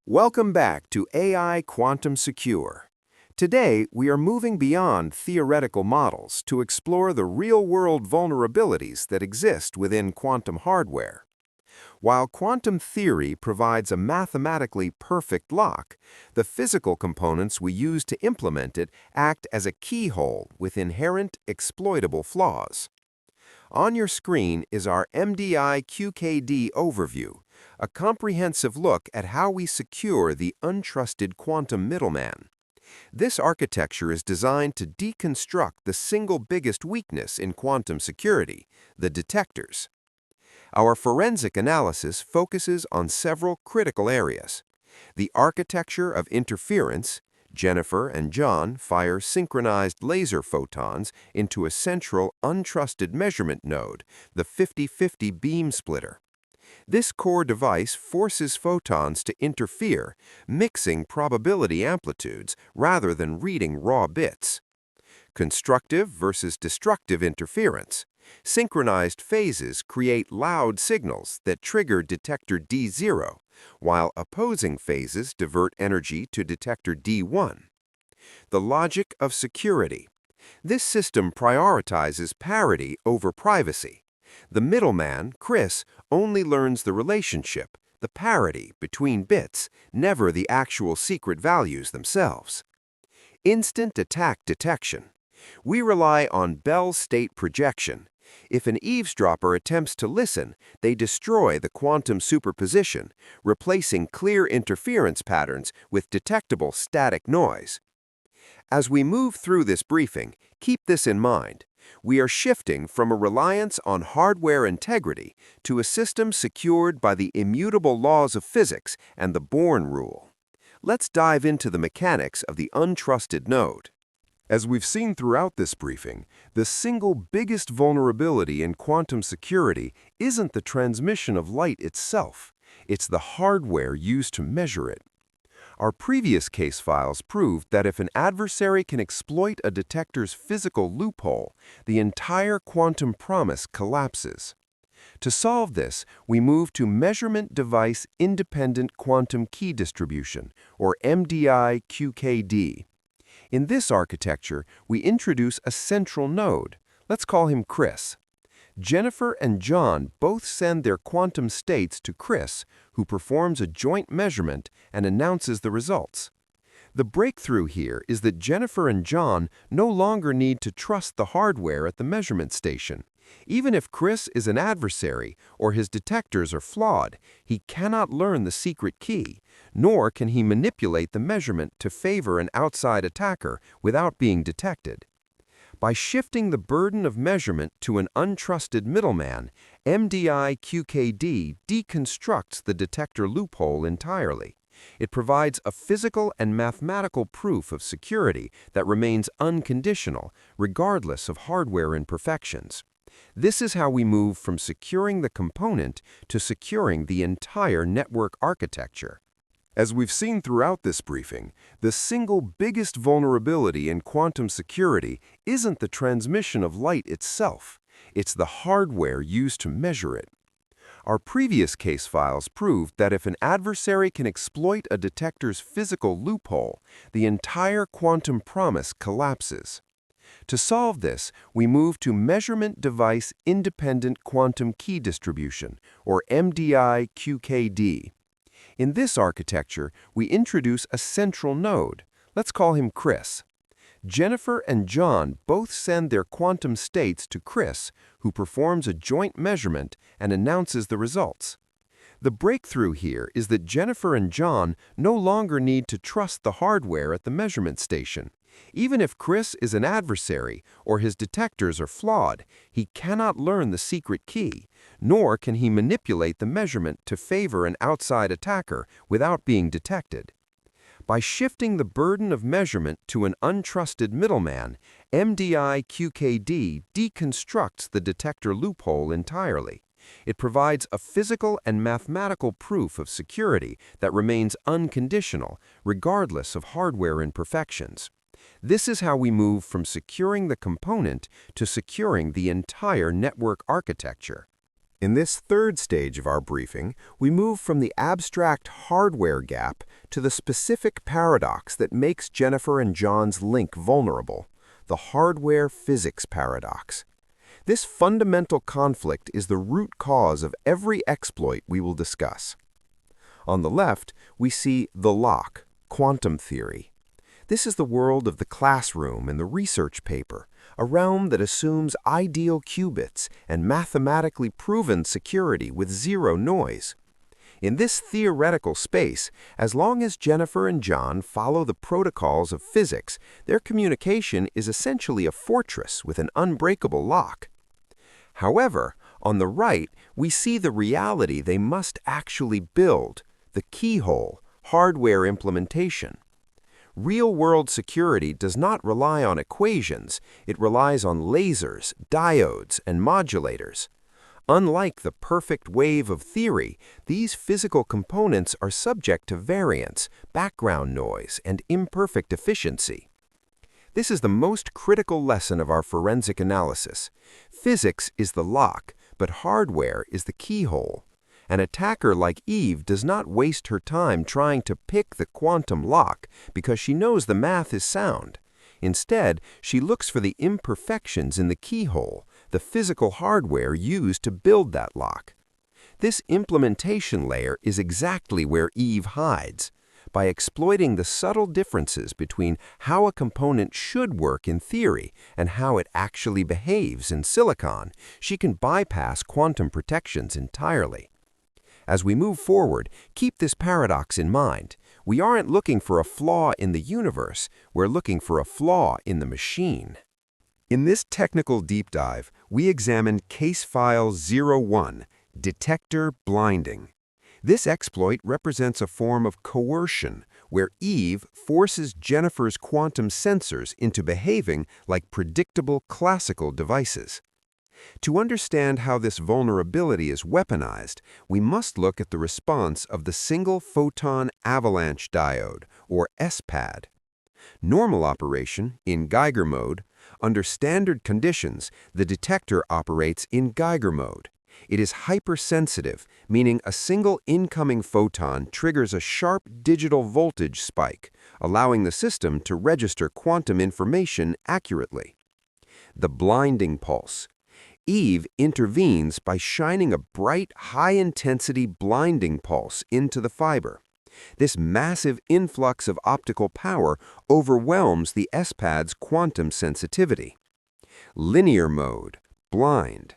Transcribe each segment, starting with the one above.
Welcome back to AI Quantum Secure. Today, we are moving beyond theoretical models to explore the real-world vulnerabilities that exist within quantum hardware. While quantum theory provides a mathematically perfect lock, the physical components we use to implement it act as a keyhole with inherent exploitable flaws. On your screen is our MDI QKD overview, a comprehensive look at how we secure the untrusted quantum middleman. This architecture is designed to deconstruct the single biggest weakness in quantum security, the detectors. Our forensic analysis focuses on several critical areas. The architecture of interference. Jennifer and John fire synchronized laser photons into a central untrusted measurement node, the 50-50 beam splitter. This core device forces photons to interfere, mixing probability amplitudes rather than reading raw bits. Constructive versus destructive interference. Synchronized phases create loud signals that trigger detector D0, while opposing phases divert energy to detector D1. The logic of security. This system prioritizes parity over privacy. The middleman, Chris, only learns the relationship, the parity between bits, never the actual secret values themselves. Instant attack detection. We rely on Bell state projection. If an eavesdropper attempts to listen, they destroy the quantum superposition, replacing clear interference patterns with detectable static noise. As we move through this briefing, keep this in mind. We are shifting from a reliance on hardware integrity to a system secured by the immutable laws of physics and the Born rule. Let's dive into the mechanics of the untrusted node. As we've seen throughout this briefing, the single biggest vulnerability in quantum security isn't the transmission of light itself. It's the hardware used to measure it. Our previous case files proved that if an adversary can exploit a detector's physical loophole, the entire quantum promise collapses. To solve this, we move to Measurement-Device Independent Quantum Key Distribution, or MDI QKD. In this architecture, we introduce a central node. Let's call him Chris. Jennifer and John both send their quantum states to Chris, who performs a joint measurement and announces the results. The breakthrough here is that Jennifer and John no longer need to trust the hardware at the measurement station. Even if Chris is an adversary or his detectors are flawed, he cannot learn the secret key, nor can he manipulate the measurement to favor an outside attacker without being detected. By shifting the burden of measurement to an untrusted middleman, MDI QKD deconstructs the detector loophole entirely. It provides a physical and mathematical proof of security that remains unconditional, regardless of hardware imperfections. This is how we move from securing the component to securing the entire network architecture. As we've seen throughout this briefing, the single biggest vulnerability in quantum security isn't the transmission of light itself. It's the hardware used to measure it. Our previous case files proved that if an adversary can exploit a detector's physical loophole, the entire quantum promise collapses. To solve this, we move to Measurement-Device Independent Quantum Key Distribution, or MDI QKD. In this architecture, we introduce a central node. Let's call him Chris. Jennifer and John both send their quantum states to Chris, who performs a joint measurement and announces the results. The breakthrough here is that Jennifer and John no longer need to trust the hardware at the measurement station. Even if Chris is an adversary or his detectors are flawed, he cannot learn the secret key, nor can he manipulate the measurement to favor an outside attacker without being detected. By shifting the burden of measurement to an untrusted middleman, MDI QKD deconstructs the detector loophole entirely. It provides a physical and mathematical proof of security that remains unconditional, regardless of hardware imperfections. This is how we move from securing the component to securing the entire network architecture. In this third stage of our briefing, we move from the abstract hardware gap to the specific paradox that makes Jennifer and John's link vulnerable, the hardware physics paradox. This fundamental conflict is the root cause of every exploit we will discuss. On the left, we see the lock, quantum theory. This is the world of the classroom and the research paper, a realm that assumes ideal qubits and mathematically proven security with zero noise. In this theoretical space, as long as Jennifer and John follow the protocols of physics, their communication is essentially a fortress with an unbreakable lock. However, on the right, we see the reality they must actually build, the keyhole, hardware implementation. Real-world security does not rely on equations, it relies on lasers, diodes, and modulators. Unlike the perfect wave of theory, these physical components are subject to variance, background noise, and imperfect efficiency. This is the most critical lesson of our forensic analysis. Physics is the lock, but hardware is the keyhole. An attacker like Eve does not waste her time trying to pick the quantum lock because she knows the math is sound. Instead, she looks for the imperfections in the keyhole, the physical hardware used to build that lock. This implementation layer is exactly where Eve hides. By exploiting the subtle differences between how a component should work in theory and how it actually behaves in silicon, she can bypass quantum protections entirely. As we move forward, keep this paradox in mind. We aren't looking for a flaw in the universe, we're looking for a flaw in the machine. In this technical deep dive, we examined Case File 01, Detector Blinding. This exploit represents a form of coercion, where Eve forces Jennifer's quantum sensors into behaving like predictable classical devices. To understand how this vulnerability is weaponized, we must look at the response of the single photon avalanche diode, or SPAD. Normal operation, in Geiger mode, under standard conditions, the detector operates in Geiger mode. It is hypersensitive, meaning a single incoming photon triggers a sharp digital voltage spike, allowing the system to register quantum information accurately. The blinding pulse. Eve intervenes by shining a bright, high-intensity blinding pulse into the fiber. This massive influx of optical power overwhelms the SPAD's quantum sensitivity. Linear mode, blind.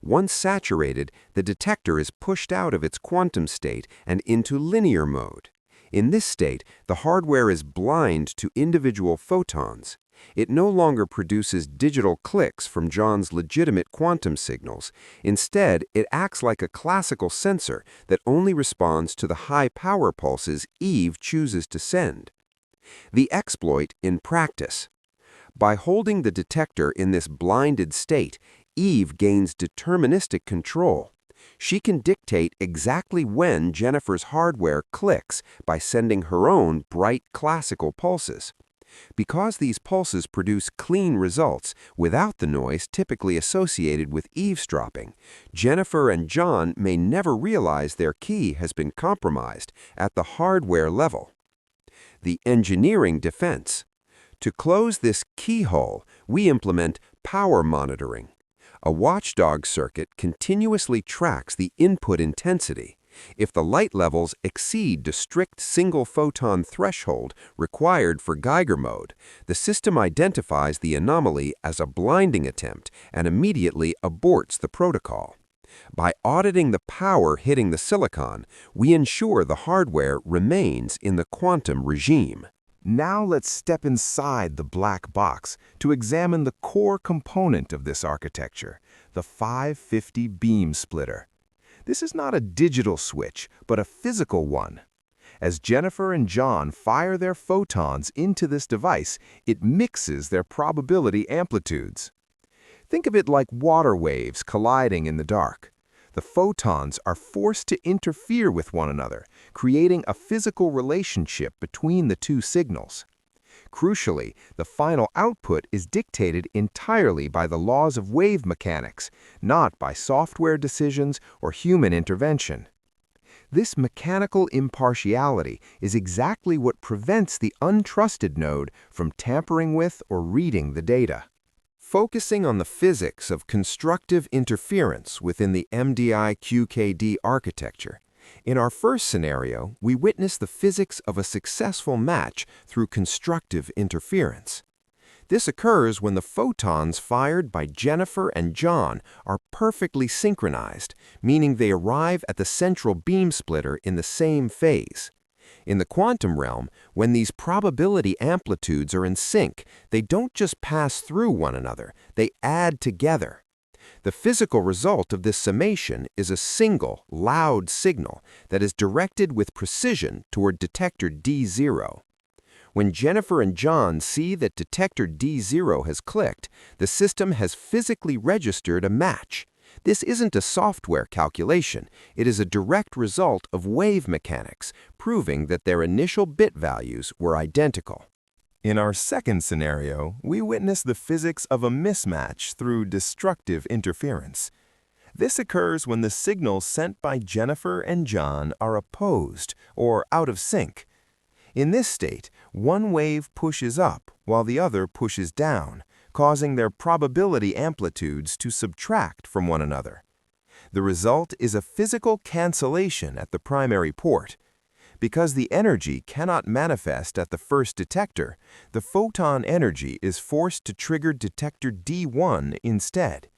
Once saturated, the detector is pushed out of its quantum state and into linear mode. In this state, the hardware is blind to individual photons. It no longer produces digital clicks from John's legitimate quantum signals. Instead, it acts like a classical sensor that only responds to the high power pulses Eve chooses to send. The exploit in practice. By holding the detector in this blinded state, Eve gains deterministic control. She can dictate exactly when Jennifer's hardware clicks by sending her own bright classical pulses. Because these pulses produce clean results without the noise typically associated with eavesdropping, Jennifer and John may never realize their key has been compromised at the hardware level. The engineering defense. To close this keyhole, we implement power monitoring. A watchdog circuit continuously tracks the input intensity. If the light levels exceed the strict single-photon threshold required for Geiger mode, the system identifies the anomaly as a blinding attempt and immediately aborts the protocol. By auditing the power hitting the silicon, we ensure the hardware remains in the quantum regime. Now let's step inside the black box to examine the core component of this architecture, the 550 beam splitter. This is not a digital switch, but a physical one. As Jennifer and John fire their photons into this device, it mixes their probability amplitudes. Think of it like water waves colliding in the dark. The photons are forced to interfere with one another, creating a physical relationship between the two signals. Crucially, the final output is dictated entirely by the laws of wave mechanics, not by software decisions or human intervention. This mechanical impartiality is exactly what prevents the untrusted node from tampering with or reading the data. Focusing on the physics of constructive interference within the MDI QKD architecture, in our first scenario, we witness the physics of a successful match through constructive interference. This occurs when the photons fired by Jennifer and John are perfectly synchronized, meaning they arrive at the central beam splitter in the same phase. In the quantum realm, when these probability amplitudes are in sync, they don't just pass through one another, they add together. The physical result of this summation is a single, loud signal that is directed with precision toward detector.The. When Jennifer and John see that detector.The has clicked, the system has physically registered a match. This isn't a software calculation, it is a direct result of wave mechanics, proving that their initial bit values were identical. In our second scenario, we witness the physics of a mismatch through destructive interference. This occurs when the signals sent by Jennifer and John are opposed or out of sync. In this state, one wave pushes up while the other pushes down, causing their probability amplitudes to subtract from one another. The result is a physical cancellation at the primary port. Because the energy cannot manifest at the first detector, the photon energy is forced to trigger detector.D1 instead.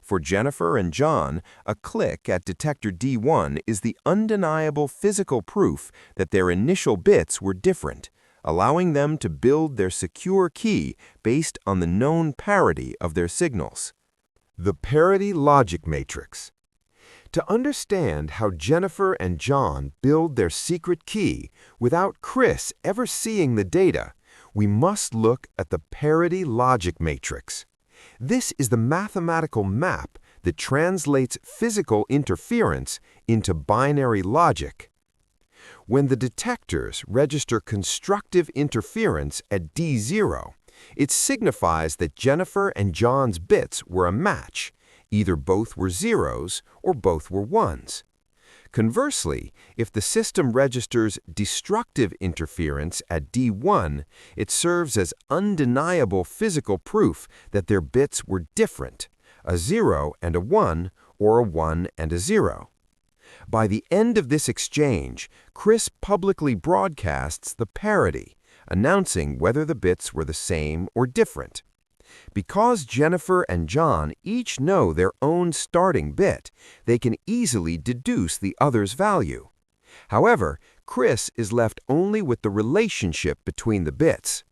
For Jennifer and John, a click at detector.D1 is the undeniable physical proof that their initial bits were different, allowing them to build their secure key based on the known parity of their signals. The parity logic matrix. To understand how Jennifer and John build their secret key without Chris ever seeing the data, we must look at the parity logic matrix. This is the mathematical map that translates physical interference into binary logic. When the detectors register constructive interference at D0, it signifies that Jennifer and John's bits were a match. Either both were zeros or both were ones. Conversely, if the system registers destructive interference at D1, it serves as undeniable physical proof that their bits were different, a 0 and a 1, or a 1 and a 0. By the end of this exchange, Chris publicly broadcasts the parity, announcing whether the bits were the same or different. Because Jennifer and John each know their own starting bit, they can easily deduce the other's value. However, Chris is left only with the relationship between the bits.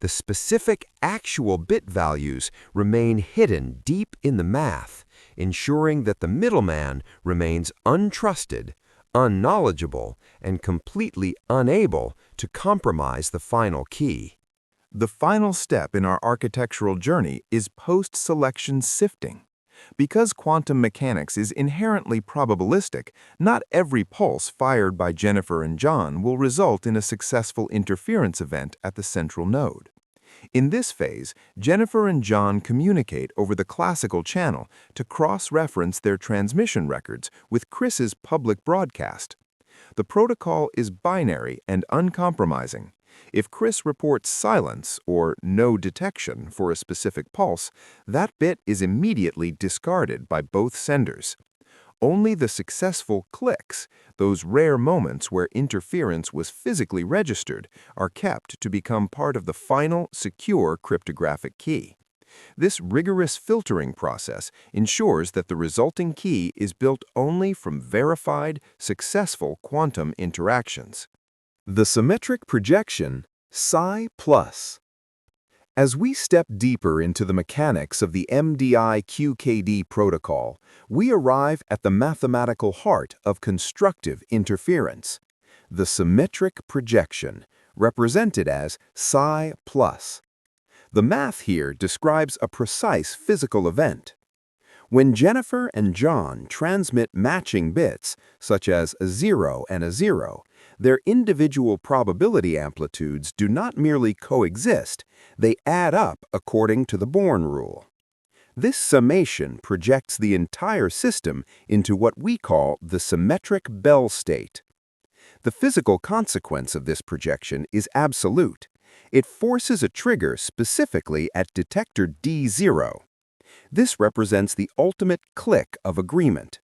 The specific actual bit values remain hidden deep in the math, ensuring that the middleman remains untrusted, unknowledgeable, and completely unable to compromise the final key. The final step in our architectural journey is post-selection sifting. Because quantum mechanics is inherently probabilistic, not every pulse fired by Jennifer and John will result in a successful interference event at the central node. In this phase, Jennifer and John communicate over the classical channel to cross-reference their transmission records with Chris's public broadcast. The protocol is binary and uncompromising. If Chris reports silence or no detection for a specific pulse, that bit is immediately discarded by both senders. Only the successful clicks, those rare moments where interference was physically registered, are kept to become part of the final, secure cryptographic key. This rigorous filtering process ensures that the resulting key is built only from verified, successful quantum interactions. The symmetric projection, psi plus. As we step deeper into the mechanics of the MDI QKD protocol, we arrive at the mathematical heart of constructive interference, the symmetric projection, represented as psi plus. The math here describes a precise physical event. When Jennifer and John transmit matching bits, such as a 0 and a 0, Their individual probability amplitudes do not merely coexist, they add up according to the Born rule. This summation projects the entire system into what we call the symmetric Bell state. The physical consequence of this projection is absolute. It forces a trigger specifically at detector D0. This represents the ultimate click of agreement.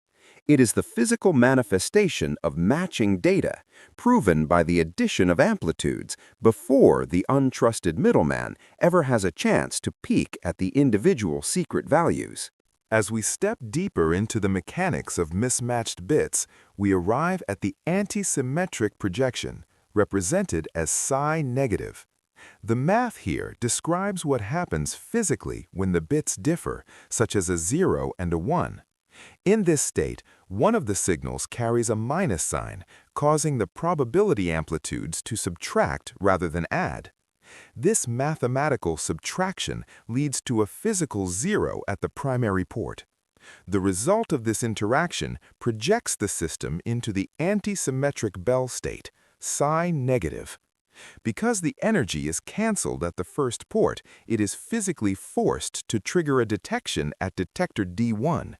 It is the physical manifestation of matching data, proven by the addition of amplitudes before the untrusted middleman ever has a chance to peek at the individual secret values. As we step deeper into the mechanics of mismatched bits, we arrive at the anti-symmetric projection, represented as psi negative. The math here describes what happens physically when the bits differ, such as a 0 and a 1. In this state, one of the signals carries a minus sign, causing the probability amplitudes to subtract rather than add. This mathematical subtraction leads to a physical 0 at the primary port. The result of this interaction projects the system into the anti-symmetric Bell state, psi negative. Because the energy is cancelled at the first port, it is physically forced to trigger a detection at detector D1.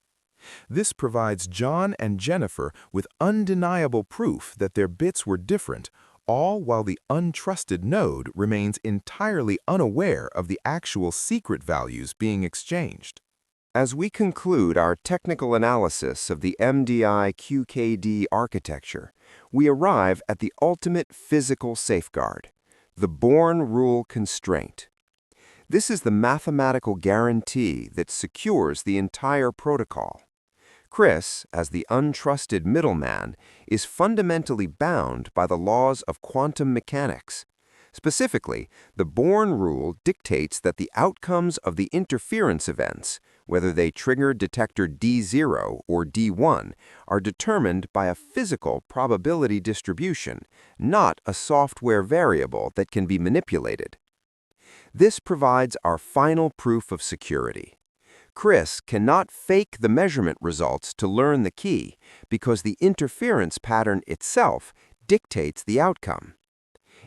This provides John and Jennifer with undeniable proof that their bits were different, all while the untrusted node remains entirely unaware of the actual secret values being exchanged. As we conclude our technical analysis of the MDI QKD architecture, we arrive at the ultimate physical safeguard, the Born rule constraint. This is the mathematical guarantee that secures the entire protocol. Chris, as the untrusted middleman, is fundamentally bound by the laws of quantum mechanics. Specifically, the Born rule dictates that the outcomes of the interference events, whether they trigger detector D0 or D1, are determined by a physical probability distribution, not a software variable that can be manipulated. This provides our final proof of security. Chris cannot fake the measurement results to learn the key because the interference pattern itself dictates the outcome.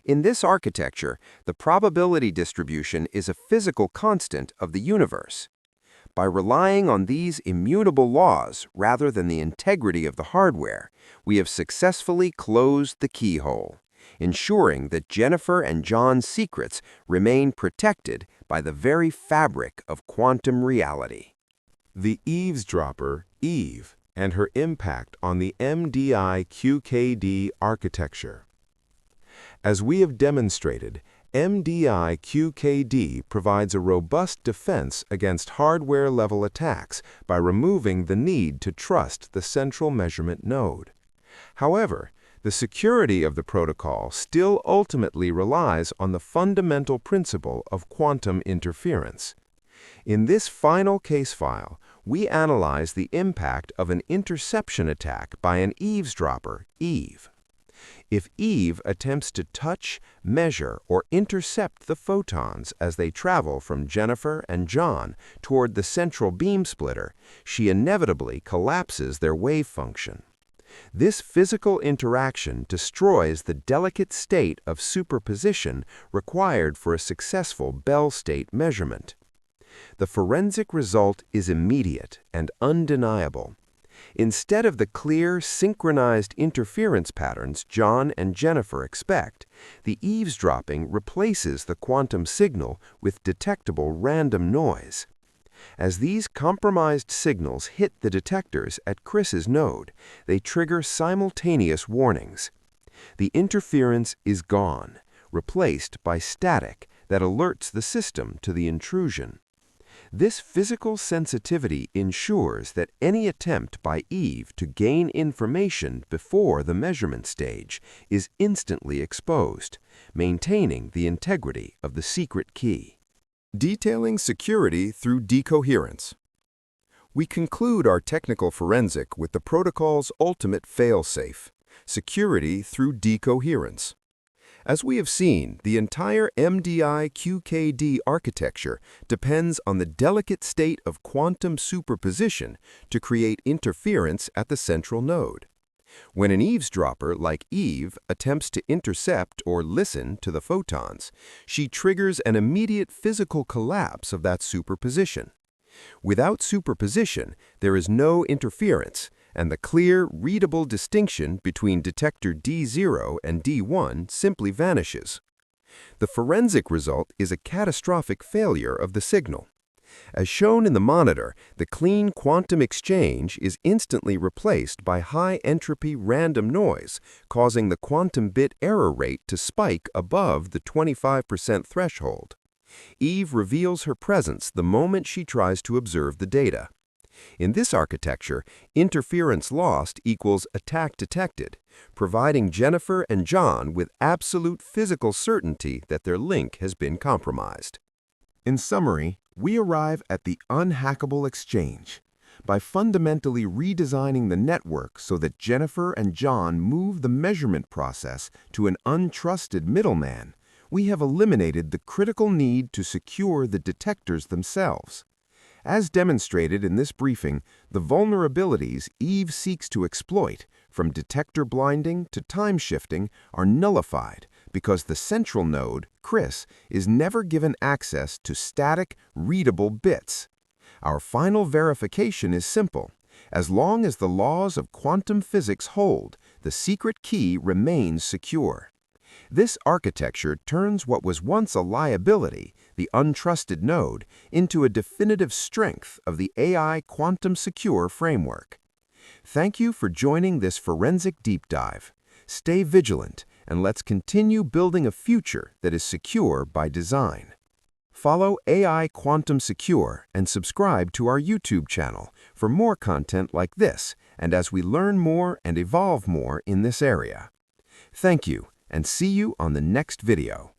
In this architecture, the probability distribution is a physical constant of the universe. By relying on these immutable laws rather than the integrity of the hardware, we have successfully closed the keyhole, ensuring that Jennifer and John's secrets remain protected by the very fabric of quantum reality. The eavesdropper, Eve, and her impact on the MDI QKD architecture. As we have demonstrated, MDI QKD provides a robust defense against hardware-level attacks by removing the need to trust the central measurement node. However, the security of the protocol still ultimately relies on the fundamental principle of quantum interference. In this final case file, we analyze the impact of an interception attack by an eavesdropper, Eve. If Eve attempts to touch, measure, or intercept the photons as they travel from Jennifer and John toward the central beam splitter, she inevitably collapses their wave function. This physical interaction destroys the delicate state of superposition required for a successful Bell state measurement. The forensic result is immediate and undeniable. Instead of the clear, synchronized interference patterns John and Jennifer expect, the eavesdropping replaces the quantum signal with detectable random noise. As these compromised signals hit the detectors at Chris's node, they trigger simultaneous warnings. The interference is gone, replaced by static that alerts the system to the intrusion. This physical sensitivity ensures that any attempt by Eve to gain information before the measurement stage is instantly exposed, maintaining the integrity of the secret key. Detailing security through decoherence. We conclude our technical forensic with the protocol's ultimate fail-safe, security through decoherence. As we have seen, the entire MDI QKD architecture depends on the delicate state of quantum superposition to create interference at the central node. When an eavesdropper like Eve attempts to intercept or listen to the photons, she triggers an immediate physical collapse of that superposition. Without superposition, there is no interference, and the clear, readable distinction between detector D0 and D1 simply vanishes. The forensic result is a catastrophic failure of the signal. As shown in the monitor, the clean quantum exchange is instantly replaced by high-entropy random noise, causing the quantum bit error rate to spike above the 25% threshold. Eve reveals her presence the moment she tries to observe the data. In this architecture, interference lost equals attack detected, providing Jennifer and John with absolute physical certainty that their link has been compromised. In summary, we arrive at the unhackable exchange. By fundamentally redesigning the network so that Jennifer and John move the measurement process to an untrusted middleman, we have eliminated the critical need to secure the detectors themselves. As demonstrated in this briefing, the vulnerabilities Eve seeks to exploit, from detector blinding to time shifting, are nullified because the central node, Chris, is never given access to static, readable bits. Our final verification is simple. As long as the laws of quantum physics hold, the secret key remains secure. This architecture turns what was once a liability, the untrusted node, into a definitive strength of the AI quantum secure framework. Thank you for joining this forensic deep dive. Stay vigilant, and let's continue building a future that is secure by design. Follow AI Quantum Secure and subscribe to our YouTube channel for more content like this, and as we learn more and evolve more in this area. Thank you, and see you on the next video.